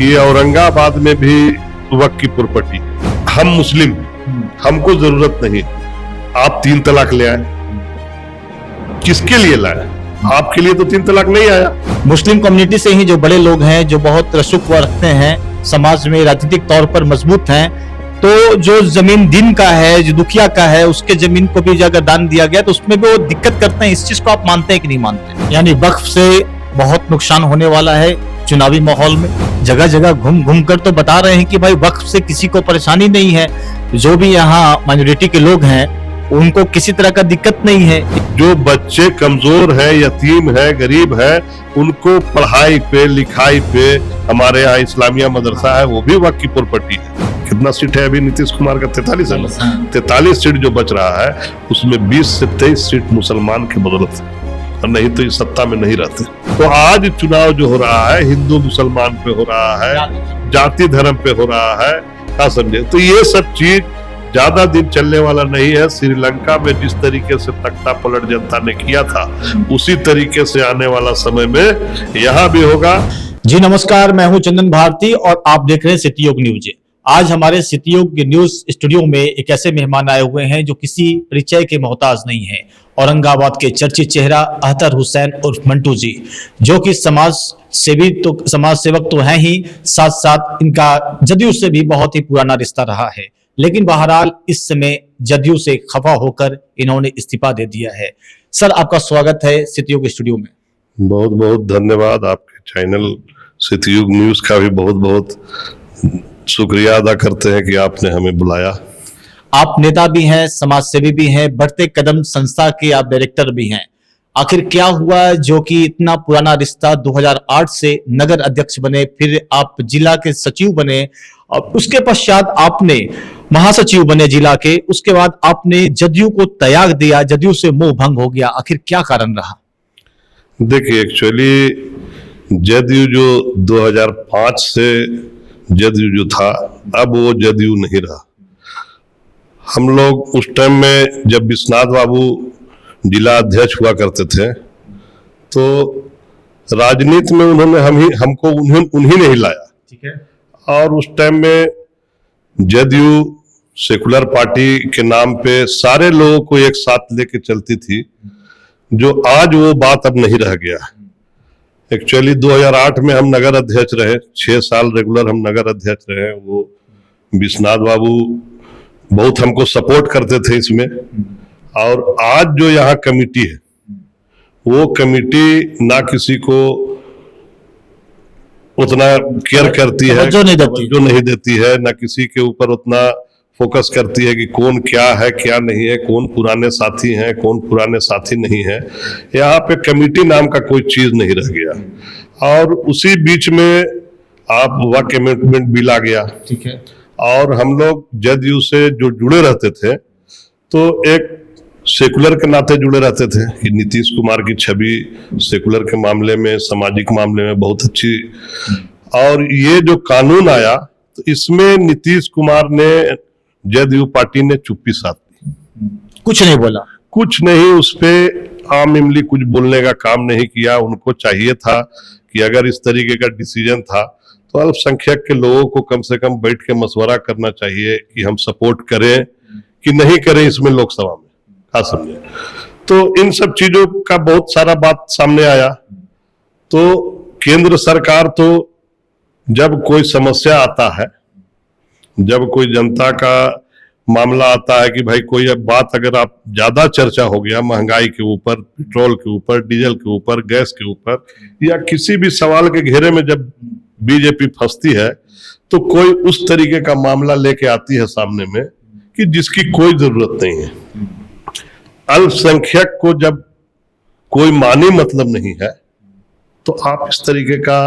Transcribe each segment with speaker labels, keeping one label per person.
Speaker 1: कि औरंगाबाद में भी वक्फ की प्रॉपर्टी, हम मुस्लिम, हमको जरूरत नहीं, आप 3 तलाक ले आए, किसके लिए लाए? आपके लिए तो 3 तलाक नहीं आया।
Speaker 2: मुस्लिम कम्युनिटी से ही जो बड़े लोग हैं, जो बहुत रसूख रखते हैं, समाज में राजनीतिक तौर पर मजबूत हैं, तो जो जमीन दिन का है, जो दुखिया का है, उसके जमीन को भी अगर दान दिया गया तो उसमें भी वो दिक्कत करते हैं। इस चीज को आप मानते हैं कि नहीं मानते? यानी वक्फ से बहुत नुकसान होने वाला है चुनावी माहौल में। जगह जगह घूम घूम कर तो बता रहे हैं कि भाई वक्फ से किसी को परेशानी नहीं है, जो भी यहाँ माइनॉरिटी के लोग हैं उनको किसी तरह का दिक्कत नहीं है।
Speaker 1: जो बच्चे कमजोर है, यतीम है, गरीब है, उनको पढ़ाई पे लिखाई पे हमारे यहाँ इस्लामिया मदरसा है, वो भी वक्फ की प्रॉपर्टी है। कितना सीट है अभी नीतीश कुमार का? 43 है। 43 सीट जो बच रहा है उसमें 20 से 23 सीट मुसलमान के बदौलत है, और नहीं तो इस सत्ता में नहीं रहते। तो आज चुनाव जो हो रहा है हिंदू मुसलमान पे हो रहा है, जाति धर्म पे हो रहा है, क्या समझे? तो ये सब चीज ज्यादा दिन चलने वाला नहीं है। श्रीलंका में जिस तरीके से तख्ता पलट जनता ने किया था, उसी तरीके से आने वाला समय में यहाँ भी होगा।
Speaker 2: जी नमस्कार, मैं हूं चंदन भारती और आप देख रहे हैं सिटी योग न्यूज। आज हमारे सिटी योग न्यूज स्टूडियो में एक ऐसे मेहमान आए हुए हैं जो किसी परिचय के मोहताज नहीं है। औरंगाबाद के चर्चित चेहरा अहतर हुसैन उर्फ मंटू जी, जो कि समाज सेवक तो हैं ही, साथ साथ इनका जदयू से भी बहुत ही पुराना रिश्ता रहा है। लेकिन बहरहाल इस समय जदयू से खफा होकर इन्होंने इस्तीफा दे दिया है। सर, आपका स्वागत है सिटी योग स्टूडियो में।
Speaker 1: बहुत बहुत धन्यवाद। आपके चैनल सिटी योग न्यूज का भी बहुत बहुत शुक्रिया अदा करते हैं कि आपने हमें बुलाया।
Speaker 2: आप नेता भी हैं, समाज सेवी भी हैं, बढ़ते कदम संस्था के आप डायरेक्टर भी हैं। आखिर क्या हुआ जो कि इतना पुराना रिश्ता 2008 से नगर अध्यक्ष बने, फिर आप जिला के सचिव बने, और उसके पश्चात आपने महासचिव बने जिला के, उसके बाद आपने जदयू को त्याग दिया, जदयू से मोह भंग हो गया। आखिर क्या कारण रहा?
Speaker 1: देखिए, एक्चुअली जदयू जो 2005 से जदयू जो था, अब वो जदयू नहीं रहा। हम लोग उस टाइम में जब विश्वनाथ बाबू जिला अध्यक्ष हुआ करते थे, तो राजनीति में उन्होंने उन्हीं ने हिलाया। ठीक है। और उस टाइम में जदयू सेकुलर पार्टी के नाम पे सारे लोगों को एक साथ लेके चलती थी, जो आज वो बात अब नहीं रह गया। एक्चुअली 2008 में हम नगर अध्यक्ष रहे, 6 साल रेगुलर हम नगर अध्यक्ष रहे। वो विश्वनाथ बाबू बहुत हमको सपोर्ट करते थे इसमें। और आज जो यहाँ कमेटी है, वो कमेटी ना किसी को उतना केयर करती है, जो नहीं देती है, ना किसी के ऊपर उतना फोकस करती है कि कौन क्या है क्या नहीं है, कौन पुराने साथी हैं, कौन पुराने साथी नहीं है। यहाँ पे कमेटी नाम का कोई चीज नहीं रह गया। और उसी बीच में आप वर्क अमेंडमेंट बिल आ गया। ठीक है। और हम लोग जदयू से जो जुड़े रहते थे, तो एक सेकुलर के नाते जुड़े रहते थे कि नीतीश कुमार की छवि सेकुलर के मामले में, सामाजिक मामले में बहुत अच्छी। और ये जो कानून आया, तो इसमें नीतीश कुमार ने, जदयू पार्टी ने चुप्पी साध दी,
Speaker 2: कुछ नहीं बोला,
Speaker 1: कुछ नहीं, उस पे आम इमली कुछ बोलने का काम नहीं किया। उनको चाहिए था कि अगर इस तरीके का डिसीजन था तो अल्पसंख्यक के लोगों को कम से कम बैठ के मशवरा करना चाहिए कि हम सपोर्ट करें कि नहीं करें इसमें लोकसभा में, क्या समझे? तो इन सब चीजों का बहुत सारा बात सामने आया। तो केंद्र सरकार तो जब कोई समस्या आता है, जब कोई जनता का मामला आता है कि भाई कोई अब बात अगर आप ज्यादा चर्चा हो गया, महंगाई के ऊपर, पेट्रोल के ऊपर, डीजल के ऊपर, गैस के ऊपर, या किसी भी सवाल के घेरे में जब बीजेपी फंसती है, तो कोई उस तरीके का मामला लेके आती है सामने में कि जिसकी कोई जरूरत नहीं है। अल्पसंख्यक को जब कोई मानी मतलब नहीं है, तो आप इस तरीके का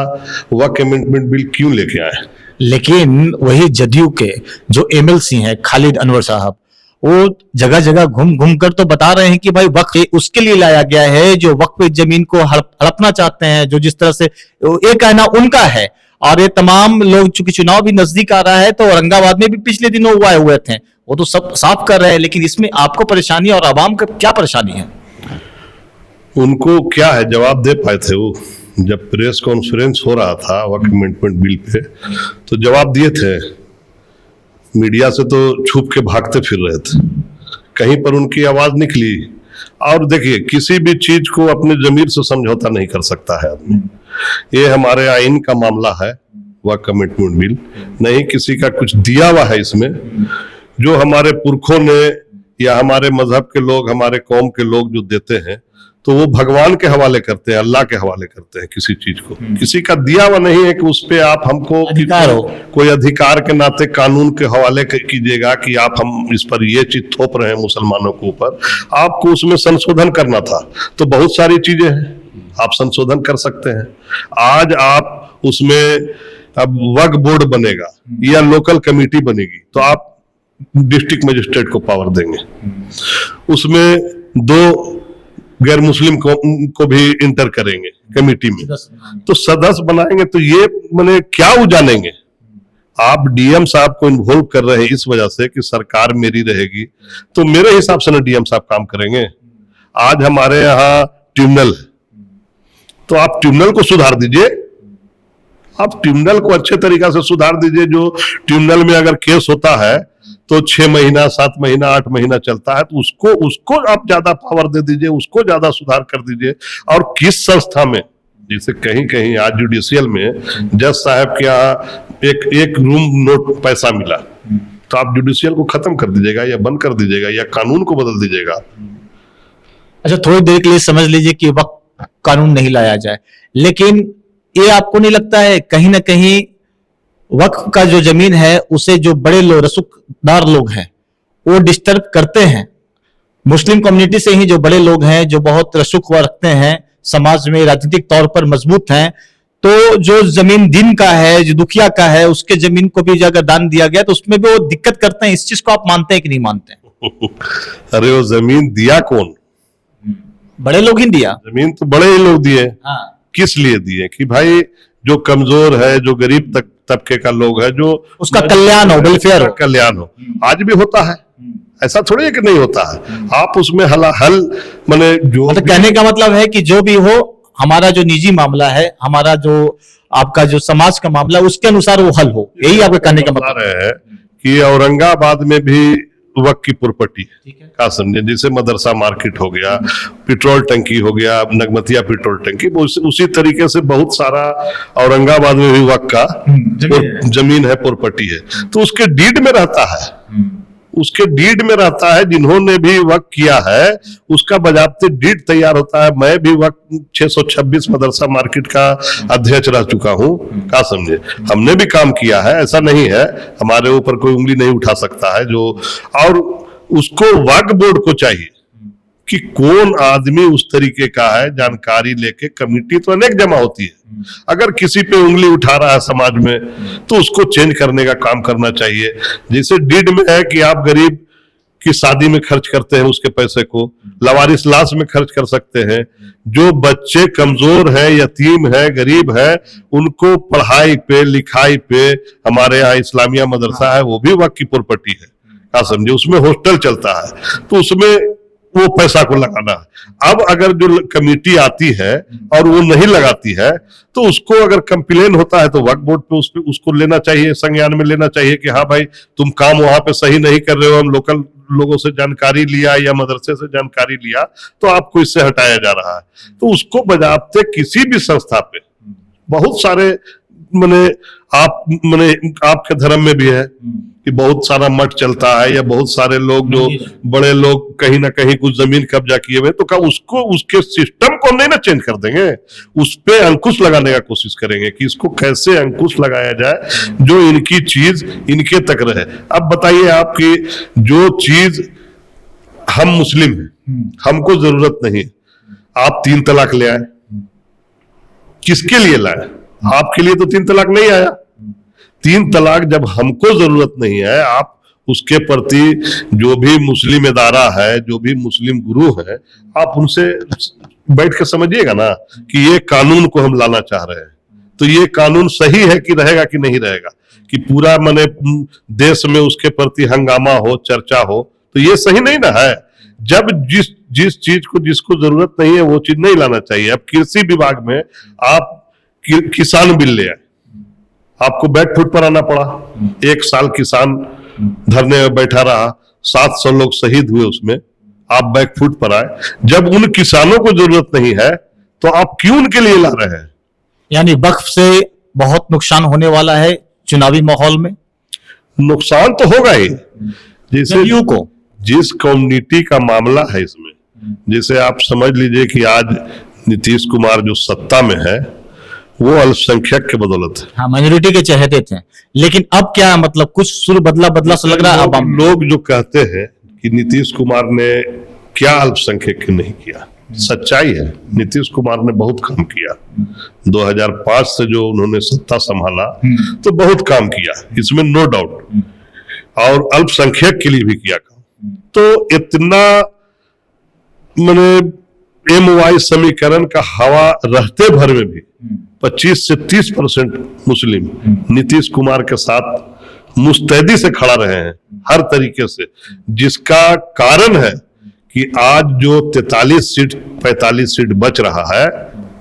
Speaker 1: वर्क अमेंडमेंट बिल क्यों लेके आए?
Speaker 2: लेकिन वही जदयू के जो एमएलसी हैं खालिद अनवर साहब, वो जगह जगह घूम घूम कर तो बता रहे हैं कि भाई वक्फ उसके लिए लाया गया है जो वक्फ जमीन को हड़पना चाहते हैं, जो जिस तरह से ये कहना उनका है। और ये तमाम लोग, चूंकि चुनाव भी नजदीक आ रहा है, तो औरंगाबाद में भी पिछले दिनों हुए थे, वो तो सब साफ कर रहे हैं। लेकिन इसमें आपको परेशानी और आवाम का क्या परेशानी है?
Speaker 1: उनको क्या है, जवाब दे पाए थे वो? जब प्रेस कॉन्फ्रेंस हो रहा था वक्त अमेंडमेंट बिल पे, तो जवाब दिए थे। मीडिया से तो छुप के भागते फिर रहे थे, कहीं पर उनकी आवाज निकली। और देखिए, किसी भी चीज को अपने जमीर से समझौता नहीं कर सकता है आदमी। ये हमारे आइन का मामला है, वक्त अमेंडमेंट बिल नहीं किसी का कुछ दिया हुआ है इसमें। जो हमारे पुरखों ने या हमारे मजहब के लोग, हमारे कौम के लोग जो देते हैं, तो वो भगवान के हवाले करते हैं, अल्लाह के हवाले करते हैं। किसी चीज को किसी का दिया हुआ नहीं है कि उस पे आप हमको
Speaker 2: अधिकार हो,
Speaker 1: कोई अधिकार के नाते कानून के हवाले कीजिएगा कि आप हम इस पर ये चीज थोप रहे हैं मुसलमानों के ऊपर। आपको उसमें संशोधन करना था, तो बहुत सारी चीजें हैं, आप संशोधन कर सकते हैं। आज आप उसमें अब वक्फ बोर्ड बनेगा या लोकल कमेटी बनेगी, तो आप डिस्ट्रिक्ट मजिस्ट्रेट को पावर देंगे। उसमें 2 गैर मुस्लिम को भी इंटर करेंगे कमेटी में, तो सदस्य बनाएंगे। तो ये माने क्या उजानेंगे? आप डीएम साहब को इन्वॉल्व कर रहे हैं इस वजह से कि सरकार मेरी रहेगी, तो मेरे हिसाब से ना डीएम साहब काम करेंगे। आज हमारे यहाँ ट्रिब्यूनल है, तो आप ट्रिब्यूनल को सुधार दीजिए, आप ट्रिब्यूनल को अच्छे तरीका से सुधार दीजिए। जो ट्रिब्यूनल में अगर केस होता है तो 6 महीना, 7 महीना, 8 महीना चलता है, तो उसको आप ज्यादा पावर दे दीजिए, उसको ज्यादा सुधार कर दीजिए। और किस संस्था में, जैसे कहीं कहीं आज जुडिशियल में जज साहब के यहाँ एक रूम नोट पैसा मिला, तो आप जुडिशियल को खत्म कर दीजिएगा या बंद कर दीजिएगा या कानून को बदल दीजिएगा।
Speaker 2: अच्छा, थोड़ी देर के लिए समझ लीजिए कि वक्त कानून नहीं लाया जाए, लेकिन ये आपको नहीं लगता है कहीं ना कहीं वक्फ का जो जमीन है उसे जो बड़े लोग, रसूखदार लोग हैं, वो डिस्टर्ब करते हैं? मुस्लिम कम्युनिटी से ही जो बड़े लोग हैं, जो बहुत रसूख रखते हैं, समाज में राजनीतिक तौर पर मजबूत हैं, तो जो जमीन दिन का है, जो दुखिया का है, उसके जमीन को भी अगर दान दिया गया तो उसमें भी वो दिक्कत करते हैं। इस चीज को आप मानते हैं कि नहीं मानते हैं?
Speaker 1: अरे वो जमीन दिया कौन?
Speaker 2: बड़े लोग ही दिया।
Speaker 1: जमीन तो बड़े ही लोग दिए।
Speaker 2: हाँ।
Speaker 1: किस लिए दिए? कि भाई जो कमजोर है, जो गरीब तबके का लोग है, जो
Speaker 2: उसका कल्याण हो, वेलफेयर हो,
Speaker 1: कल्याण हो। आज भी होता है, ऐसा थोड़ी है कि नहीं होता है। आप उसमें हल माने जो
Speaker 2: मतलब कहने का मतलब है कि जो भी हो, हमारा जो निजी मामला है, हमारा जो आपका जो समाज का मामला, उसके अनुसार वो हल हो, यही आपका कहने का मतलब
Speaker 1: है। कि औरंगाबाद में भी वक्त की प्रॉपर्टी है, क्या समझे? जैसे मदरसा मार्केट हो गया, पेट्रोल टंकी हो गया, नगमतिया पेट्रोल टंकी, उसी तरीके से बहुत सारा औरंगाबाद में भी वक्त का जमीन है, प्रॉपर्टी है। तो उसके डीड में रहता है, उसके डीड में रहता है। जिन्होंने भी वक्त किया है उसका बजाबते डीड तैयार होता है। मैं भी वक्त 626 मदरसा मार्केट का अध्यक्ष रह चुका हूँ, क्या समझे? हमने भी काम किया है, ऐसा नहीं है, हमारे ऊपर कोई उंगली नहीं उठा सकता है। जो और उसको वक्फ बोर्ड को चाहिए कि कौन आदमी उस तरीके का है, जानकारी लेके। कमेटी तो अनेक जमा होती है, अगर किसी पे उंगली उठा रहा है समाज में तो उसको चेंज करने का काम करना चाहिए। जैसे डीड में है कि आप गरीब की शादी में खर्च करते हैं, उसके पैसे को लवारिस लाश में खर्च कर सकते हैं। जो बच्चे कमजोर है, यतीम है, गरीब है, उनको पढ़ाई पे, लिखाई पे, हमारे यहाँ इस्लामिया मदरसा है, वो भी वक्फ की प्रॉपर्टी है, क्या समझे? उसमें हॉस्टल चलता है, तो उसमें वो पैसा को लगाना है। अब अगर जो कमेटी आती है और वो नहीं लगाती है, तो उसको अगर कंप्लेन होता है तो वक्फ बोर्ड पे उसको लेना चाहिए, संज्ञान में लेना चाहिए कि हाँ भाई, तुम काम वहां पे सही नहीं कर रहे हो, हम लोकल लोगों से जानकारी लिया या मदरसे से जानकारी लिया, तो आपको इससे हटाया जा रहा है। तो उसको बजाबते किसी भी संस्था पे बहुत सारे माने आपके धर्म में भी है कि बहुत सारा मठ चलता है, या बहुत सारे लोग जो बड़े लोग कहीं ना कहीं कुछ जमीन कब्जा किए हुए, तो क्या उसको, उसके सिस्टम को नहीं ना चेंज कर देंगे? उस पे अंकुश लगाने का कोशिश करेंगे कि इसको कैसे अंकुश लगाया जाए, जो इनकी चीज इनके तक रहे। अब बताइए आपकी जो चीज हम मुस्लिम हैं, हमको जरूरत नहीं, आप 3 तलाक ले आए, किसके लिए लाए? आपके लिए तो 3 तलाक नहीं आया। 3 तलाक जब हमको जरूरत नहीं है, आप उसके प्रति जो भी मुस्लिम इदारा है, जो भी मुस्लिम गुरु है, आप उनसे बैठ के समझिएगा ना कि ये कानून को हम लाना चाह रहे हैं, तो ये कानून सही है कि रहेगा कि नहीं रहेगा, कि पूरा माने देश में उसके प्रति हंगामा हो, चर्चा हो, तो ये सही नहीं ना है। जब जिस चीज को जिसको जरूरत नहीं है वो चीज नहीं लाना चाहिए। अब कृषि विभाग में आप किसान बिल ले आए, आपको बैक फुट पर आना पड़ा। 1 साल किसान धरने में बैठा रहा, 700 लोग शहीद हुए उसमें, आप बैक फुट पर आए। जब उन किसानों को जरूरत नहीं है तो आप क्यों उनके लिए ला रहे हैं?
Speaker 2: यानी वक्फ से बहुत नुकसान होने वाला है चुनावी माहौल में।
Speaker 1: नुकसान तो होगा ही। जैसे
Speaker 2: जदयू को
Speaker 1: जिस कम्युनिटी का मामला है इसमें, जैसे आप समझ लीजिए कि आज नीतीश कुमार जो सत्ता में है वो अल्पसंख्यक के बदौलत है।
Speaker 2: हाँ, माइनॉरिटी के चहेते थे, लेकिन अब क्या मतलब कुछ सुर बदला सा लग रहा है। अब
Speaker 1: लोग जो कहते हैं कि नीतीश कुमार ने क्या अल्पसंख्यक नहीं किया, सच्चाई है नीतीश कुमार ने बहुत काम किया। 2005 से जो उन्होंने सत्ता संभाला तो बहुत काम किया, इसमें नो डाउट, और अल्पसंख्यक के लिए भी किया काम। तो इतना मैंने MY समीकरण का हवा रहते भर में भी 25 से 30% मुस्लिम नीतीश कुमार के साथ मुस्तैदी से खड़ा रहे हैं हर तरीके से, जिसका कारण है कि आज जो 45 सीट बच रहा है,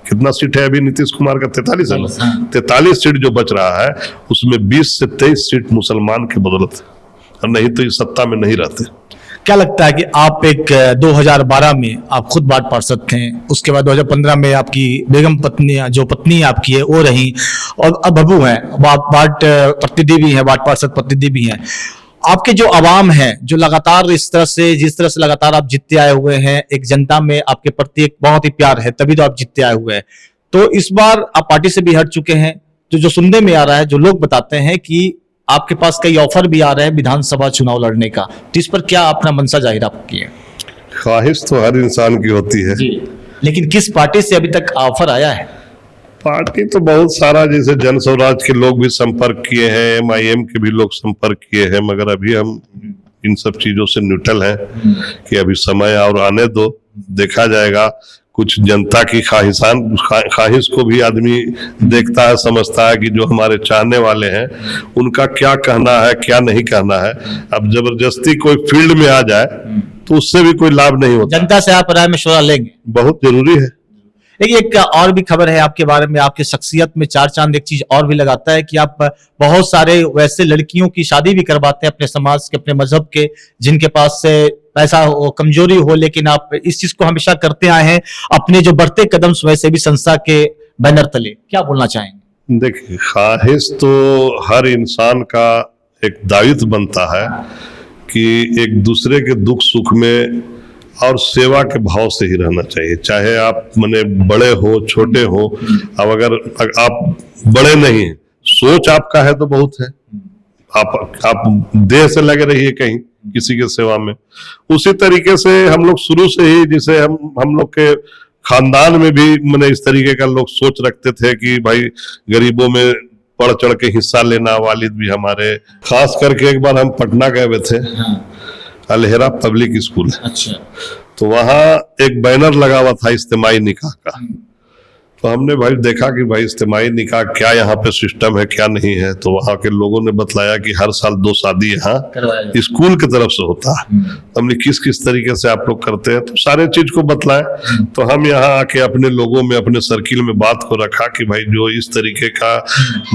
Speaker 1: कितना सीट है अभी नीतीश कुमार का? 43 है। 43 सीट जो बच रहा है उसमें 20 से 23 सीट मुसलमान के बदौलत है, और नहीं तो इस सत्ता में नहीं रहते।
Speaker 2: क्या लगता है कि आप एक 2012 में आप खुद वार्ड पार्षद थे, उसके बाद 2015 में आपकी बेगम पत्नी जो पत्नी आपकी है वो रही, और अब बबू हैं, वार्ड प्रतिनिधि भी हैं, वार्ड पार्षद प्रतिनिधि भी हैं। आपके जो आवाम है जो लगातार इस तरह से, जिस तरह से लगातार आप जीतते आए हुए हैं, एक जनता में आपके प्रति एक बहुत ही प्यार है, तभी तो आप जीतते आए हुए हैं। तो इस बार आप पार्टी से भी हट चुके हैं, तो जो सुनने में आ रहा है, जो लोग बताते हैं कि आपके पास कई ऑफर भी आ रहे हैं विधानसभा चुनाव लड़ने का, तो इस पर क्या अपना मंशा जाहिर आप किए?
Speaker 1: ख्वाहिश तो हर इंसान की होती है
Speaker 2: जी, लेकिन किस पार्टी से अभी तक ऑफर आया है?
Speaker 1: पार्टी तो बहुत सारा, जैसे जन स्वराज के लोग भी संपर्क किए हैं, MIM के भी लोग संपर्क किए हैं, मगर अभी हम इन सब चीजों से न्यूट्रल हैं कि अभी समय और आने दो, देखा जाएगा। कुछ जनता की ख्वाहिश को भी आदमी देखता है, समझता है कि जो हमारे चाहने वाले हैं उनका क्या कहना है, क्या नहीं कहना है। अब जबरदस्ती कोई फील्ड में आ जाए तो उससे भी कोई लाभ नहीं होता।
Speaker 2: जनता से आप राय मशवरा लेंगे,
Speaker 1: बहुत जरूरी है।
Speaker 2: एक और भी खबर है आपके बारे में, आपकी शख्सियत में चार चांद एक चीज और भी लगाता है कि आप बहुत सारे वैसे लड़कियों की शादी भी करवाते हैं अपने समाज के, अपने मजहब के, जिनके पास से पैसा हो, कमजोरी हो, लेकिन आप इस चीज को हमेशा करते आए हैं अपने जो बढ़ते कदम स्वयं भी संस्था के बैनर तले। क्या बोलना चाहेंगे?
Speaker 1: देखिए, ख्वाहिश तो हर इंसान का एक दायित्व बनता है कि एक दूसरे के दुख सुख में और सेवा के भाव से ही रहना चाहिए, चाहे आप मने बड़े हो छोटे हो। अब अगर आप बड़े नहीं हैं, सोच आपका है तो बहुत है, आप देह से लगे रहिए कहीं किसी के सेवा में। उसी तरीके से हम लोग शुरू से ही, जिसे हम लोग के खानदान में भी मने इस तरीके का लोग सोच रखते थे कि भाई गरीबों में बढ़ चढ़ के हिस्सा लेना। वालिद भी हमारे, खास करके एक बार हम पटना गए हुए थे, अलहेरा पब्लिक स्कूल है,
Speaker 2: अच्छा,
Speaker 1: तो वहां एक बैनर लगा हुआ था इज्तिमाई निकाह का। तो हमने भाई देखा कि भाई इज्तिमाई निकाह क्या यहाँ पे सिस्टम है, क्या नहीं है। तो वहां के लोगों ने बतलाया कि हर साल 2 शादी यहाँ स्कूल की तरफ से होता है। हमने किस किस तरीके से आप लोग करते हैं, तो सारे चीज को बतलाए। तो हम यहाँ आके अपने लोगों में, अपने सर्किल में बात को रखा कि भाई जो इस तरीके का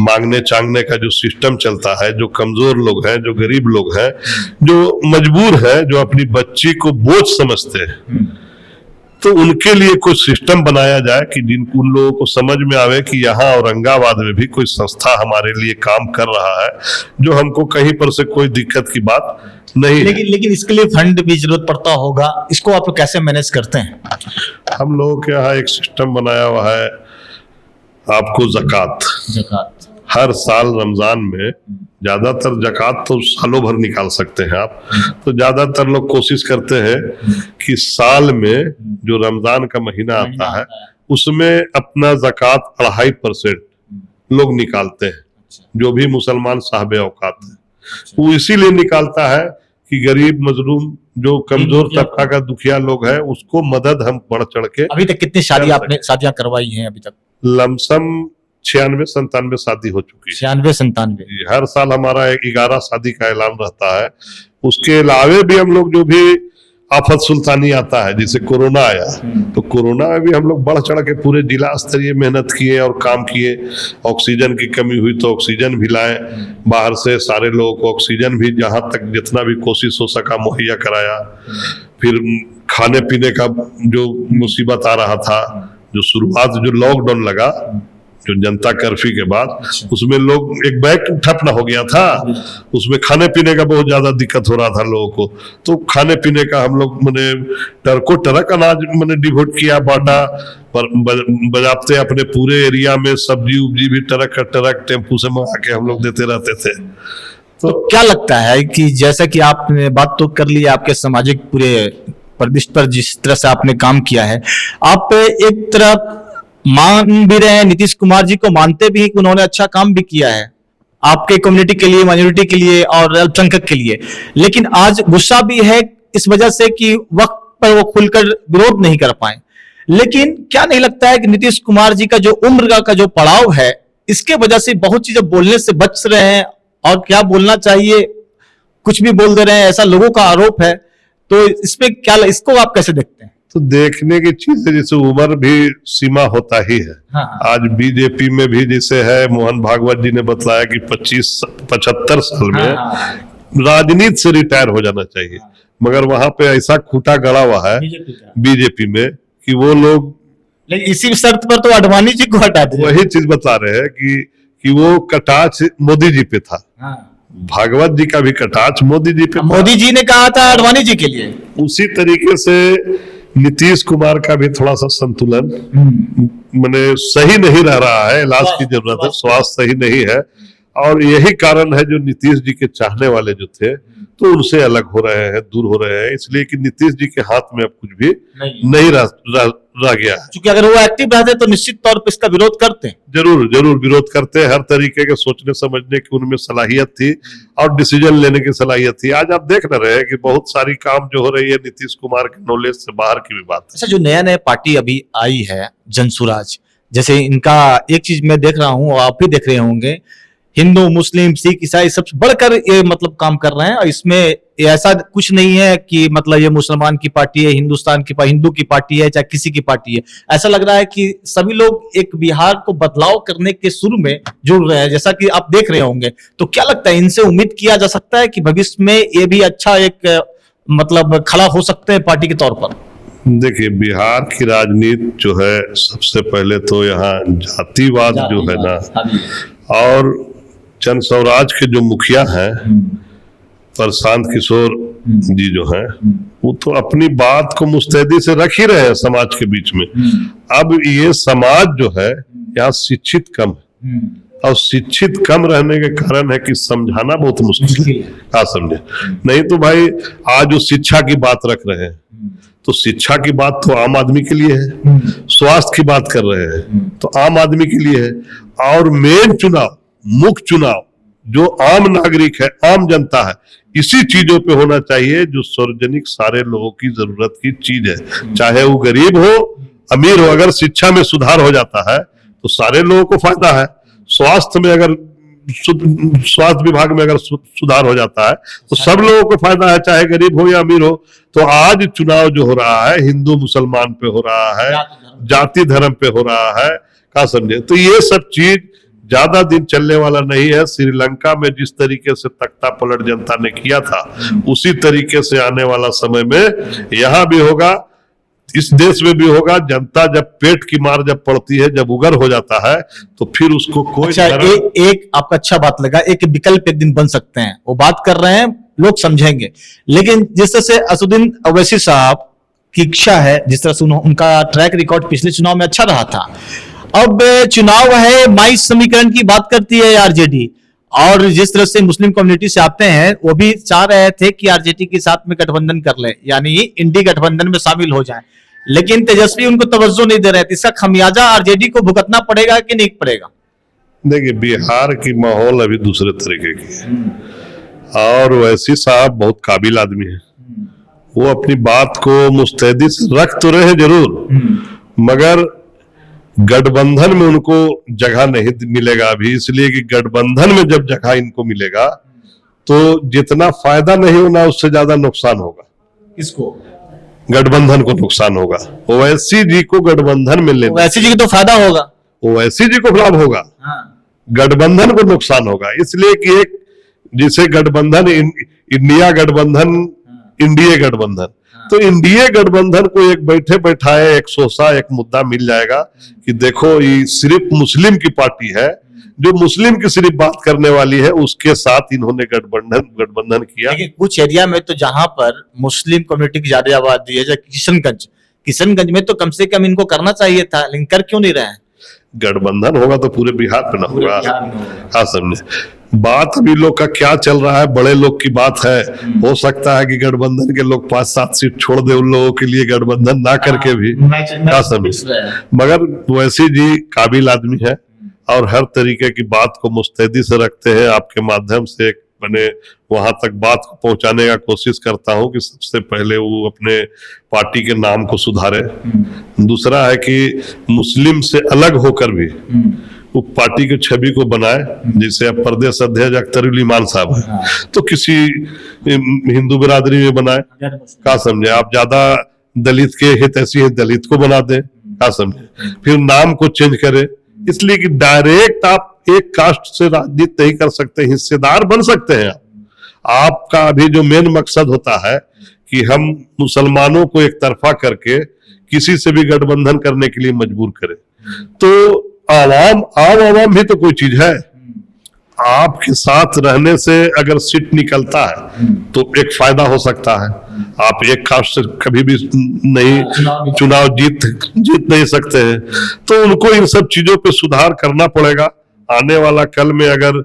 Speaker 1: मांगने चांगने का जो सिस्टम चलता है, जो कमजोर लोग हैं, जो गरीब लोग हैं, जो मजबूर है, जो अपनी बच्ची को बोझ समझते हैं, तो उनके लिए कोई सिस्टम बनाया जाए कि जिनको उन लोगों को समझ में आवे कि यहाँ औरंगाबाद में भी कोई संस्था हमारे लिए काम कर रहा है, जो हमको कहीं पर से कोई दिक्कत की बात नहीं।
Speaker 2: लेकिन इसके लिए फंड भी जरूरत पड़ता होगा, इसको आप कैसे मैनेज करते हैं?
Speaker 1: हम लोगों के यहाँ एक सिस्टम बनाया हुआ है, आपको जकात हर साल रमजान में, ज्यादातर जकात तो सालों भर निकाल सकते हैं आप, तो ज्यादातर लोग कोशिश करते हैं कि साल में जो रमजान का महीना आता है उसमें अपना जकात 2.5% लोग निकालते हैं, जो भी मुसलमान साहब औकात है। वो इसीलिए निकालता है कि गरीब मजलूम जो कमजोर तबका का दुखिया लोग है उसको मदद हम बढ़ चढ़ के।
Speaker 2: अभी तक कितनी शादियां करवाई हैं अभी तक?
Speaker 1: लमसम 96-97 शादी हो चुकी है।
Speaker 2: 96-97
Speaker 1: हर साल हमारा 11 शादी का ऐलान रहता है। उसके अलावे भी हम लोग जो भी आफत सुल्तानी आता है, जैसे कोरोना आया, तो कोरोना में भी हम लोग बढ़ चढ़ के पूरे जिला स्तरीय मेहनत किए और काम किए। ऑक्सीजन की कमी हुई तो ऑक्सीजन भी लाए, बाहर से सारे लोगों को ऑक्सीजन भी जहां तक जितना भी कोशिश हो सका मुहैया कराया। फिर खाने पीने का जो मुसीबत आ रहा था, जो शुरुआत जो लॉकडाउन लगा, जो जनता कर्फ्यू के बाद, उसमें लोग एक बैग ठप ना हो गया था, उसमें खाने पीने का बहुत ज्यादा दिक्कत हो रहा था लोगों को। तो खाने पीने का हम लोग मैंने ट्रक अनाज मैंने डिवोट किया, बांटा, पर बजाते अपने पूरे एरिया में सब्जी उब्जी भी ट्रक टेम्पू से मंगा के हम लोग देते रहते थे।
Speaker 2: तो क्या लगता है कि जैसा कि आपने बात तो कर ली आपके सामाजिक पूरे परिदृश्य पर, जिस तरह से आपने काम किया है, आप एक तरफ मान भी रहे हैं, नीतीश कुमार जी को मानते भी हैं कि उन्होंने अच्छा काम भी किया है आपके कम्युनिटी के लिए, माइनॉरिटी के लिए और अल्पसंख्यक के लिए, लेकिन आज गुस्सा भी है इस वजह से कि वक्त पर वो खुलकर विरोध नहीं कर पाए। लेकिन क्या नहीं लगता है कि नीतीश कुमार जी का जो उम्र का जो पड़ाव है, इसके वजह से बहुत चीजें बोलने से बच रहे हैं, और क्या बोलना चाहिए कुछ भी बोल दे रहे हैं, ऐसा लोगों का आरोप है। तो इसमें क्या, इसको आप कैसे देखते हैं?
Speaker 1: तो देखने की चीज है, जैसे उम्र भी सीमा होता ही है।
Speaker 2: हाँ। आज
Speaker 1: बीजेपी में भी जैसे है, मोहन भागवत जी ने बताया कि 75 साल में राजनीति से रिटायर हो जाना चाहिए, मगर वहां पे ऐसा खूंटा गड़ा हुआ है बीजेपी में कि वो लोग,
Speaker 2: लेकिन इसी शर्त पर तो आडवाणी जी को हटा दिया।
Speaker 1: वही चीज बता रहे हैं कि वो कटाक्ष मोदी जी पे था। भागवत जी का भी कटाक्ष मोदी जी पे,
Speaker 2: मोदी जी ने कहा था आडवाणी जी के लिए।
Speaker 1: उसी तरीके से नीतीश कुमार का भी थोड़ा सा संतुलन मैंने सही नहीं रह रहा है, इलाज की जरूरत है, स्वास्थ्य सही नहीं है, और यही कारण है जो नीतीश जी के चाहने वाले जो थे तो उनसे अलग हो रहे हैं, दूर हो रहे हैं, इसलिए कि नीतीश जी के हाथ में अब कुछ भी नहीं रह गया है।
Speaker 2: क्योंकि अगर वो एक्टिव रहते तो निश्चित तौर पर इसका विरोध करते,
Speaker 1: जरूर विरोध करते, हर तरीके के सोचने समझने की उनमें सलाहियत थी और डिसीजन लेने की सलाहियत थी। आज आप देख रहे हैं कि बहुत सारी काम जो हो रही है नीतीश कुमार के नॉलेज से बाहर की भी बात है।
Speaker 2: अच्छा, जो नया पार्टी अभी आई है जनसुराज, जैसे इनका एक चीज मैं देख रहा हूँ, आप भी देख रहे होंगे, हिंदू मुस्लिम सिख ईसाई सबसे बढ़कर ये मतलब काम कर रहे हैं, और इसमें ऐसा कुछ नहीं है कि मतलब ये मुसलमान की पार्टी है, हिंदुस्तान की हिंदू की पार्टी है, चाहे किसी की पार्टी है। ऐसा लग रहा है कि सभी लोग एक बिहार को बदलाव करने के शुरू में जुड़ रहे हैं, जैसा कि आप देख रहे होंगे। तो क्या लगता है, इनसे उम्मीद किया जा सकता है कि भविष्य में ये भी अच्छा एक मतलब खड़ा हो सकते हैं पार्टी के तौर पर?
Speaker 1: देखिए, बिहार की राजनीति जो है, सबसे पहले तो यहाँ जातिवाद जो है ना, और जन स्वराज के जो मुखिया हैं प्रशांत किशोर जी जो हैं, वो तो अपनी बात को मुस्तैदी से रख ही रहे हैं समाज के बीच में। अब ये समाज जो है यहाँ शिक्षित कम है, और शिक्षित कम रहने के कारण है कि समझाना बहुत मुश्किल है। क्या समझे? नहीं तो भाई आज जो शिक्षा की बात रख रहे हैं, तो शिक्षा की बात तो आम आदमी के लिए है, स्वास्थ्य की बात कर रहे हैं तो आम आदमी के लिए है, और मेन चुनाव, मुख्य चुनाव जो आम नागरिक है, आम जनता है, इसी चीजों पे होना चाहिए जो सार्वजनिक सारे लोगों की जरूरत की चीज है, चाहे वो गरीब हो अमीर हो। अगर शिक्षा में सुधार हो जाता है तो सारे लोगों को फायदा है। स्वास्थ्य में अगर स्वास्थ्य विभाग में अगर सुधार हो जाता है तो सब लोगों को फायदा है, चाहे गरीब हो या अमीर हो। तो आज चुनाव जो हो रहा है हिंदू मुसलमान पे हो रहा है, जाति धर्म पे हो रहा है, क्या समझे? तो ये सब चीज ज्यादा दिन चलने वाला नहीं है। श्रीलंका में जिस तरीके से तख्ता पलट जनता ने किया था, उसी तरीके से आने वाला समय में यहाँ भी होगा, इस देश में भी होगा। जनता जब पेट की मार जब पड़ती है, जब उगर हो जाता है, तो फिर उसको कोई
Speaker 2: अच्छा, एक आपका अच्छा बात लगा, एक विकल्प एक दिन बन सकते हैं, वो बात कर रहे हैं, लोग समझेंगे। लेकिन जिस तरह से असदुद्दीन ओवैसी साहब की इच्छा है, जिस तरह से उनका ट्रैक रिकॉर्ड पिछले चुनाव में अच्छा रहा था, अब चुनाव है, माइस समीकरण की बात करती है आरजेडी, और जिस तरह से मुस्लिम कम्युनिटी से आते हैं, वो भी चाह रहे थे कि आरजेडी के साथ में गठबंधन कर ले, यानी इंडी गठबंधन में शामिल हो जाए, लेकिन तेजस्वी उनको तवज्जो नहीं दे रहे थे। इसका खमियाजा आरजेडी को भुगतना पड़ेगा कि नहीं पड़ेगा?
Speaker 1: देखिए, बिहार की माहौल अभी दूसरे तरीके की है, और वैसी साहब बहुत काबिल आदमी है, वो अपनी बात को मुस्तैदी से रख तो रहे जरूर, मगर गठबंधन में उनको जगह नहीं मिलेगा अभी, इसलिए कि गठबंधन में जब जगह इनको मिलेगा तो जितना फायदा नहीं होना उससे ज्यादा नुकसान होगा।
Speaker 2: किसको?
Speaker 1: गठबंधन को नुकसान होगा। ओवैसी जी को गठबंधन में लेने,
Speaker 2: वैसे जी को तो फायदा होगा,
Speaker 1: ओवैसी जी को लाभ होगा, गठबंधन को नुकसान होगा। इसलिए कि एक जिसे गठबंधन इंडिया गठबंधन, इंडिया गठबंधन, तो इंडिया गठबंधन को एक बैठे बैठाए एक सोसा एक मुद्दा मिल जाएगा कि देखो ये सिर्फ मुस्लिम की पार्टी है, जो मुस्लिम की सिर्फ बात करने वाली है, उसके साथ इन्होंने गठबंधन किया।
Speaker 2: लेकिन कुछ एरिया में तो जहां पर मुस्लिम कम्युनिटी की ज्यादा आबादी है, जैसे किशनगंज में तो कम से कम इनको करना चाहिए था, लेकिन कर क्यों नहीं रहे हैं?
Speaker 1: गठबंधन होगा तो पूरे बिहार पे ना होगा। हाँ समझे, बात अभी लोग का क्या चल रहा है, बड़े लोग की बात है। हो सकता है कि गठबंधन के लोग 5-7 सीट छोड़ दे उन लोगों के लिए, गठबंधन ना करके भी। क्या समझे, मगर वैसी जी काबिल आदमी है और हर तरीके की बात को मुस्तैदी से रखते हैं। आपके माध्यम से मैंने वहां तक बात को पहुंचाने का कोशिश करता हूं कि सबसे पहले वो अपने पार्टी के नाम को सुधारे। दूसरा है कि मुस्लिम से अलग होकर भी वो पार्टी की छवि को बनाए। जैसे अब प्रदेश अध्यक्ष अख्तरुल ईमान साहब है, तो किसी हिंदू बिरादरी में बनाए। क्या समझे, आप ज्यादा दलित के हितैषी हैं, दलित को बना दें। क्या समझे, फिर नाम को चेंज करें। इसलिए कि डायरेक्ट आप एक कास्ट से राजनीति नहीं कर सकते, हिस्सेदार बन सकते हैं। आपका अभी जो मेन मकसद होता है कि हम मुसलमानों को एक तरफा करके किसी से भी गठबंधन करने के लिए मजबूर करें, तो आवाम भी तो कोई चीज है। आपके साथ रहने से अगर सीट निकलता है तो एक फायदा हो सकता है। आप एक कास्ट से कभी भी नहीं चुनाव जीत नहीं सकते हैं, तो उनको इन सब चीजों पे सुधार करना पड़ेगा। आने वाला कल में अगर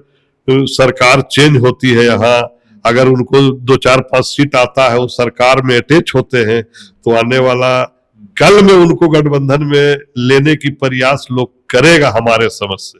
Speaker 1: सरकार चेंज होती है, यहाँ अगर उनको 2-4-5 सीट आता है, वो सरकार में अटैच होते हैं, तो आने वाला कल में उनको गठबंधन में लेने की प्रयास लोग करेगा हमारे समझ से।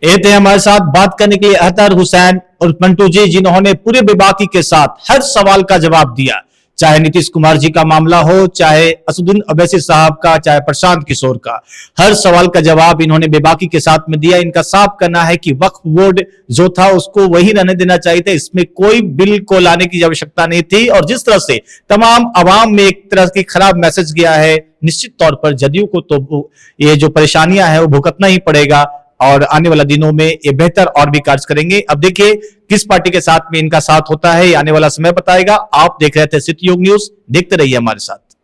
Speaker 2: ये थे हमारे साथ बात करने के लिए अहतर हुसैन और मंटू जी, जिन्होंने पूरे बेबाकी के साथ हर सवाल का जवाब दिया, चाहे नीतीश कुमार जी का मामला हो, चाहे असदुद्दीन अवैसी साहब का, चाहे प्रशांत किशोर का। हर सवाल का जवाब इन्होंने बेबाकी के साथ में दिया। इनका साफ करना है कि वक्फ बोर्ड जो था उसको वही रहने देना चाहिए था, इसमें कोई बिल को लाने की आवश्यकता नहीं थी। और जिस तरह से तमाम आवाम में एक तरह की खराब मैसेज गया है, निश्चित तौर पर जदयू को तो ये जो परेशानियां हैं वो भुगतना ही पड़ेगा, और आने वाला दिनों में ये बेहतर और भी कार्य करेंगे। अब देखिए किस पार्टी के साथ में इनका साथ होता है, आने वाला समय बताएगा। आप देख रहे थे सिटी योग न्यूज, देखते रहिए हमारे साथ।